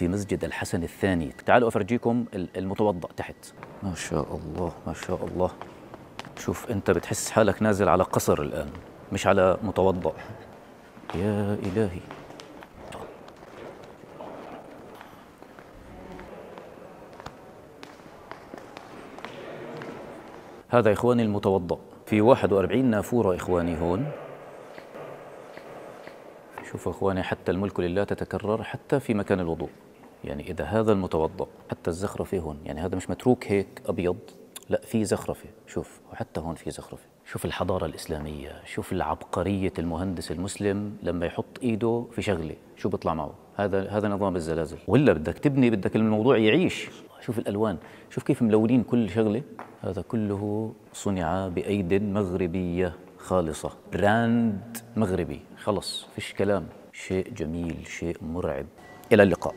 في مسجد الحسن الثاني. تعالوا أفرجيكم المتوضأ تحت. ما شاء الله ما شاء الله. شوف أنت بتحس حالك نازل على قصر الآن مش على متوضأ. يا إلهي. هذا إخواني المتوضأ، في 41 نافورة إخواني هون. شوفوا إخواني حتى الملك لله تتكرر حتى في مكان الوضوء. يعني إذا هذا المتوضأ حتى الزخرفة هون، يعني هذا مش متروك هيك أبيض، لا في زخرفة. شوف وحتى هون في زخرفة. شوف الحضارة الإسلامية، شوف العبقرية المهندس المسلم لما يحط إيده في شغلة شو بيطلع معه. هذا نظام الزلازل. ولا بدك تبني، بدك الموضوع يعيش. شوف الألوان، شوف كيف ملونين كل شغلة. هذا كله صنع بأيد مغربية خالصة، براند مغربي، خلص فيش كلام. شيء جميل، شيء مرعب. إلى اللقاء.